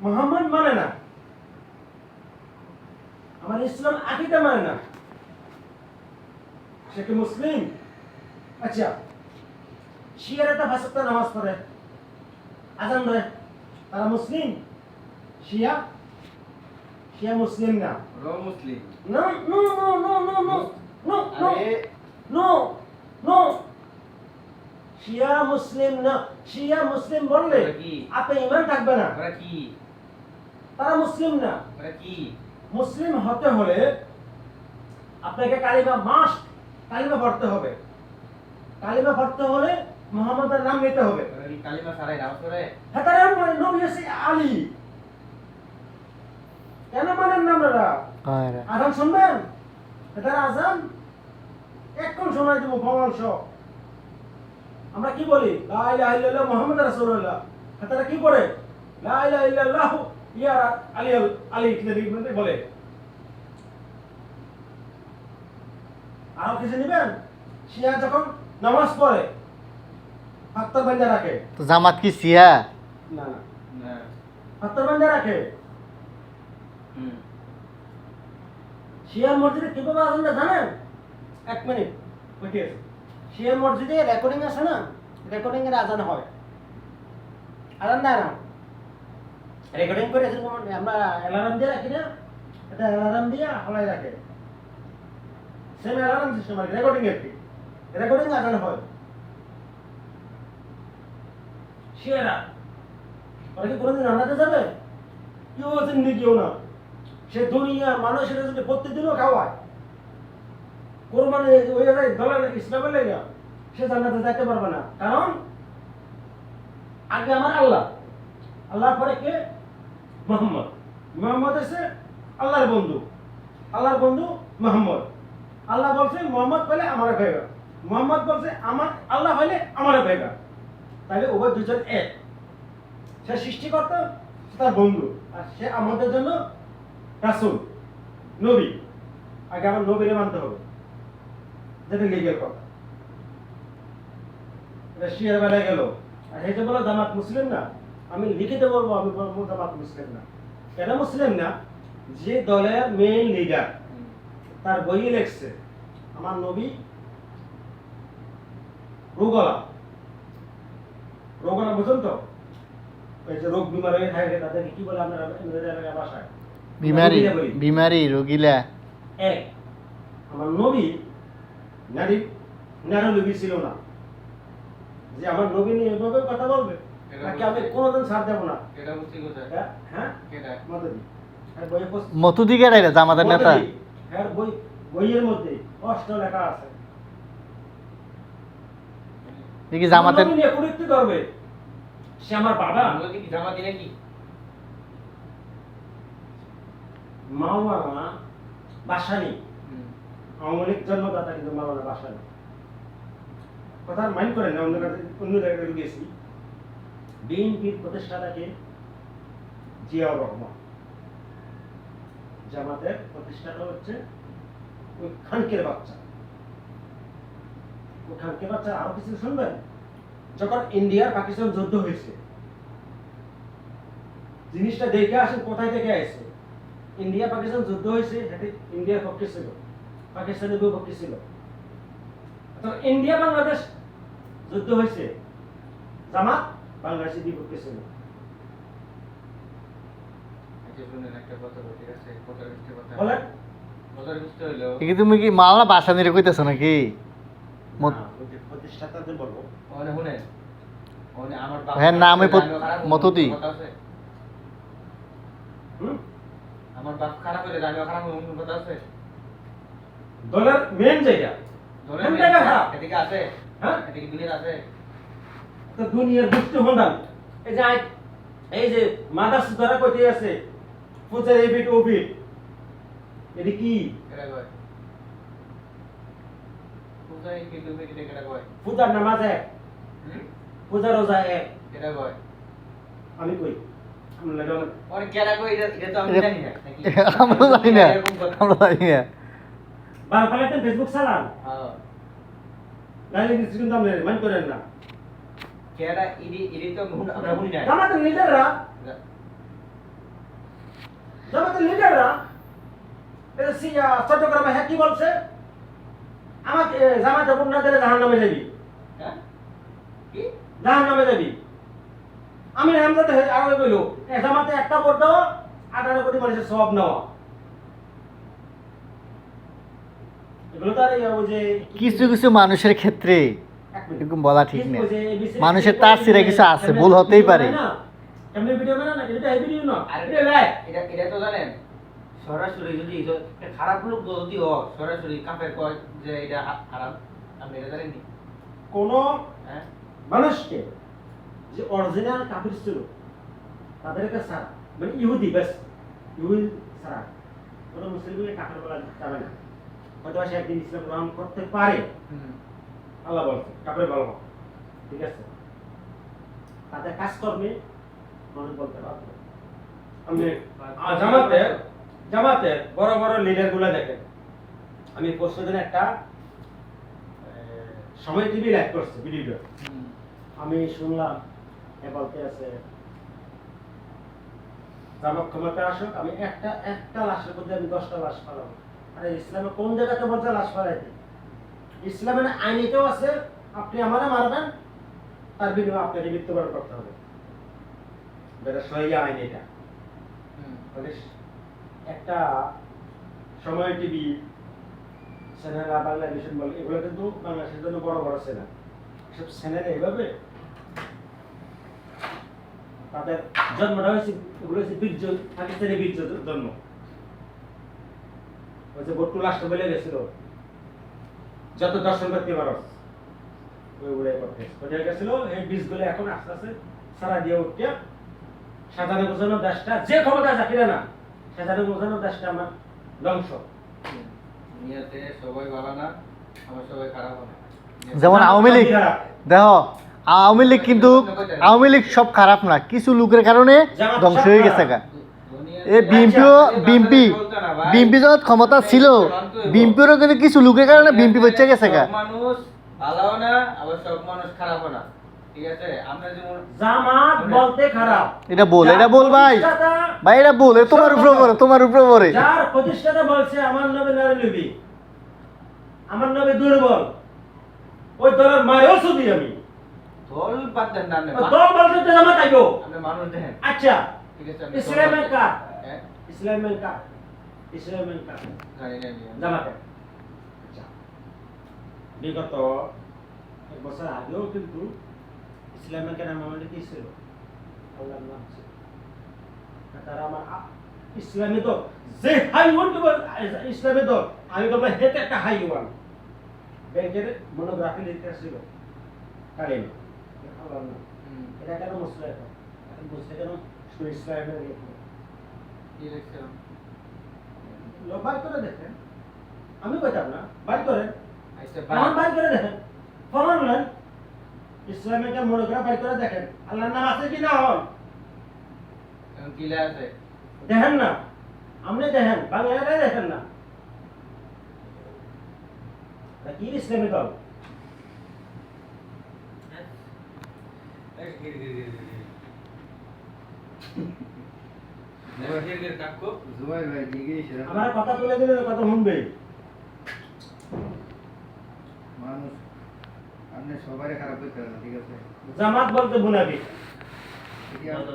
মোহাম্মদ মানে না, আমার ইসলাম আকীদা মানে না, সে কি মুসলিম? আচ্ছা, শিয়ারা তো 5 ওয়াক্ত নামাজ পড়ে, আজান দেয়, তারা মুসলিম? শিয়া শিয়া মুসলিম না। মুসলিম no no no no no no no no no no, শিয়া মুসলিম না। শিয়া মুসলিম বললে আপনি ঈমান থাকবে না। ওরা কি? তারা মুসলিম না। ওরা কি? মুসলিম হতে হলে আপনাকে কালিমা মাস্ট, কালিমা পড়তে হবে। কালিমা পড়তে হলে মুহাম্মাদের নাম নিতে হবে। ওরা কি কালিমা ছাড়াই নামাজ পড়ে? হ্যাঁ, তারা নবী আছে আলী। কেন মানেন না আপনারা? আজান শুনবেন? তারা আজান এখন শোনাই দেবো প্রমাণ সহ। আমরা কি বলি? লা ইলাহা ইল্লাল্লাহ মুহাম্মাদুর রাসূলুল্লাহ। তারা কি পড়ে? লা ইলাহা ইল্লাল্লাহু ইয়া আলী আলী ইত্যাদি বলে। আর কিছু নেবেন? শিয়া যখন নামাজ পড়ে হাতটা বাঁধা রাখে। তো জামাত কি শিয়া? না না না। হাতটা বাঁধা রাখে। শিয়ার মসজিদে কিভাবে আজান দেয় জানেন? 1 মিনিট ওইটি আছে। শিয়ার মসজিদে রেকর্ডিং আছে না, রেকর্ডিং এর আজান হয়। আজান দেয় না, রেকর্ডিং করে আমরা অ্যালার্ম দিয়ে রাখি না, এটা অ্যালার্ম দিয়ে হলাই রাখে। সেম অ্যালার্ম সিস্টেম আর রেকর্ডিং এর কি, রেকর্ডিং আজান হয়। শিয়ারা ওরা কি কোনোদিন জান্নাতে যাবে? কেউ আছেন নি, কেউ না। সে দুনিয়ার মানুষের যদি প্রত্যেকদিনও খাওয়ায়, কোরবানি ওই দলের ইসলামের লেগে সে জান্নাতে যাইতে পারবে না। কারণ আগে আমার আল্লাহ, আল্লাহর পরে কে? মুহাম্মদ। মুহাম্মদ এসে আল্লাহর বন্ধু, আল্লাহর বন্ধু মুহাম্মদ। আল্লাহ বলছে মুহাম্মদ পেলে আমারে পাইবা, মুহাম্মদ বলছে আমার আল্লাহ পাইলে আমারে পাইবা। তাহলে উভয় দুজন এক। সে সৃষ্টিকর্তা, সে তার বন্ধু, আর সে আমাদের জন্য রাসূল, নবী। আগে আমার নবীরে মানতে হবে, যেটা লিগের কথা। এটা শিয়ার বেলায় গেল, আর হেঁটে বলো জামাত মুসলিম না। আমি লিখিতে বলবো আমি বলবো জামাত মুসলিম না। কেন মুসলিম না? যে দলের মেইন লিডার তার বইয়ে লেখছে আমার নবী রোগলা। রোগলা বুঝুন তো? ওই যে রোগ বিমার হয়ে থাকে তাদেরকে কি বলে আপনারা ইংরেজি ভাষায়? বিমারি রোগীলা। এক, আমার নবী নারী ছিল না যে আমার নবী নিয়ে এভাবে কথা বলবে, নাকি আমি কোনোদিন ছাড় দেবো না। এটা বুঝছি কোথায়? হ্যাঁ, কেডা? মতদি আর বইয়ে মতুদিকে রাইরা জামাতের নেতা। হ্যাঁ, বইয়ের মধ্যে স্পষ্ট লেখা আছে। দেখি জামাতের নবী নিয়ে কুরুক্তি করবে, সে আমার বাবা। বলছি কি জামাতি নাকি? মাওলানা বাসানি, আওয়ামী লীগ জন্মদাতা, কিন্তু মাওলানা বাসানি। কথা মাইন্ড করেন না, অন্য জায়গায় গেছি। বিএনপির প্রতিষ্ঠাতাকে জিয়াউর রহমান, জামাতের প্রতিষ্ঠাতা হচ্ছে ওই খানকের বাচ্চা। ওই খানকের বাচ্চা আরো কিছু শুনবেন। যখন ইন্ডিয়ার পাকিস্তান যুদ্ধ হয়েছে, জিনিসটা দেখে আসেন কোথায় থেকে আসছে। ইন্ডিয়া পাকিস্তান যুদ্ধ হয়েছে, সেটি ইন্ডিয়ার পক্ষে ছিল, পাকিস্তানের বিপক্ষে ছিল। ইন্ডিয়া বাংলাদেশ যুদ্ধ হয়েছে, জামাত বাংলাদেশের বিপক্ষে ছিল। আচ্ছা শুনেন একটা কথা, ঠিক আছে? কথার বুঝতে কথা বলেন। কথার বুঝতে হলো দেখি তুমি কি মাওলানা বাসা নিয়ে কইতেছো নাকি? প্রতিষ্ঠাতাদের বলবো। ওখানে শুনেন, ওখানে আমার বাপ হ্যাঁ, নাম ওই মতুদি। আমার বাপ খারাপ হলে জানিও খারাপ হলে অন্য কথা আছে? দলের মেন জায়গা, ধরে কোন জায়গা খারাপ? এদিকে আছে, হ্যাঁ, এদিকে দুনিয়া আছে। তো দুনিয়ার দুষ্ট হন্দান। এই যে মাদার সুতারা কইতে আছে পূজার এবিট ওবিট, এটি কি? কেডা কয়? পূজায় কি তুমি কি কেডা কয়? পূজার নামাজ এক, পূজা রোজা এক। কেডা কয়? আমি কই আমি লাগে ওরে কেডা কয়? এটা তো আমি জানি না নাকি? আমরা জানি না, আমরা জানি না। বার ফালাতে ফেসবুক চালান, হ্যাঁ, নাইলে কিছু কিন্তু আপনি মাইন্ড করেন না। কেডা ইডি তো আমরা ভুলি না। জামাতের লিডাররা জামাতের লিডাররা চট্টগ্রামে হ্যাঁ কি বলছে আমাকে জামাতে ভোট না দিলে জাহান্নামে যাবি, হ্যাঁ কি জাহান্নামে যাবি। আমি হামজা তো আগে কইল জামাতে একটা ভোট দেওয়া 18 কোটি মানুষের সওয়াব নেওয়া। এগুলো তো আর ওই যে কিছু কিছু মানুষের ক্ষেত্রে এক মিনিট। এরকম বলা ঠিক নেই। ওই যে ABC মানুষের তার সিরে কিছু আছে, ভুল হতেই পারে। এমনি ভিডিও বানা না, এটা এই ভিডিও না, আর এটা লাইভ। এটা তো জানেন সরাসরি যদি খারাপ লোক যদি হোক সরাসরি কাফের কয় যে এটা হারাম, আপনি এটা জানেননি? কোন হ্যাঁ মানুষকে যে অরিজিনাল কাফির ছিল তাদেরকে ছাড়া, মানে ইহুদি ব্যাস, ইহুদি ছাড়া কোনো মুসলিমকে কাফের বলা যাবে না। হয়তো সে একদিন ইসলাম গ্রহণ করতে পারে, আল্লাহ বলছে কাফের বলবো, ঠিক আছে, তাদের কাজকর্মে মানুষ বলতে পারবে। আপনি জামাতের বড় বড় লিডার গুলা দেখেন। আমি পরশুদিন একটা সময় টিভি লাইভ করছে ভিডিও, আমি শুনলাম এ বলতে আছে জামাত ক্ষমতা আসুক আমি একটা লাশের মধ্যে আমি 10টা লাশ পালাবো। আরে ইসলামে কোন জায়গাতে বলছে লাশ পালাইতে? ইসলামের আইনেতেও আছে আপনি আমারে মারবেন তার বিনিময়ে আপনাকে মৃত্যুবরণ করতে হবে, এটা সহিয়া আইন। এটা একটা সময় টিভি চ্যানেল বাংলাদেশ বলে এগুলো কিন্তু বাংলাদেশের জন্য বড় বড় চ্যানেল, সব চ্যানেলে এইভাবে তাদের জন্মটা হয়েছে, এগুলো হচ্ছে বীর্য, পাকিস্তানি বীর্য জন্ম। ওই যে বট্টু লাস্ট বলে গেছিল যত দর্শন করতে পারো ওইগুলো করতে কোথায় গেছিল, এই বীজগুলো এখন আস্তে আস্তে সারা দিয়ে উঠতে সাজানো গোছানো দেশটা যে ক্ষমতা চাকরি না সাজানো গোছানো দেশটা আমার ধ্বংস। দুনিয়াতে সবাই ভালো না, আমার সবাই খারাপ না। যেমন আওয়ামী লীগ, দেখো আওয়ামী লীগ কিন্তু আওয়ামী লীগ সব খারাপ না, কিছু লোকের কারণে ধ্বংস হয়ে গেছে গা। এই বিএনপি যখন ক্ষমতা ছিল, বিএনপিরও কিন্তু কিছু লোকের কারণে বিএনপি বেঁচে গেছে গা। সব মানুষ ভালো না, আবার সব মানুষ খারাপ না, ঠিক আছে? আমরা যেমন জামাত বলতে খারাপ, এটা বল ভাই, ভাই এটা বল, তোমার উপরে পড়ে, তোমার উপরে পড়ে। যার প্রতিষ্ঠাতা বলছে আমার নবী নারী নবী, আমার নবী দুর্বল, ওই দলের মায়েও শুধু আমি দল বাদ দেন না, আপনি দল বলতে তো জামাত আইবো। আপনি মানুষ দেখেন, আচ্ছা ঠিক আছে? আপনি ইসলামের কার, হ্যাঁ ইসলামের কার জানি না আমি। জামাতে। আচ্ছা বিগত 1 বছর আগেও কিন্তু ইসলামের নাম আমাদের কি ছিল? আল্লাহর নাম ছিল। আর তারা আমার ইসলামী দল যে হাই ওয়ান ইসলামী দল, আমি বলবো হেতে একটা হাই ওয়ান ব্যাংকের মনোগ্রাফি লিখতে ছিল কারিম আল্লাহর নাম। এটা কেন মুসলিম এখন বুঝতে কেন শুধু ইসলামের লিখলো কি লিখছেন? বার করে দেখেন, আমি কইতাম না, বার করেন, আচ্ছা প্রমাণ বার করে দেখেন, প্রমাণ নেন ইসলামিক মনোগ্রাফ বার করে দেখেন আল্লাহর নাম আছে কি না হন এখন কি আছে? দেখেন না, আপনি দেখেন বাংলায় দেখেন না, এটা কি ইসলামী দল? আমার কথা তুলে দিলে কথা শুনবে মানুষ। আপনি সবাই খারাপ করতে না, ঠিক আছে? জামাত বলতে মুনাফিক, ঠিক আছে?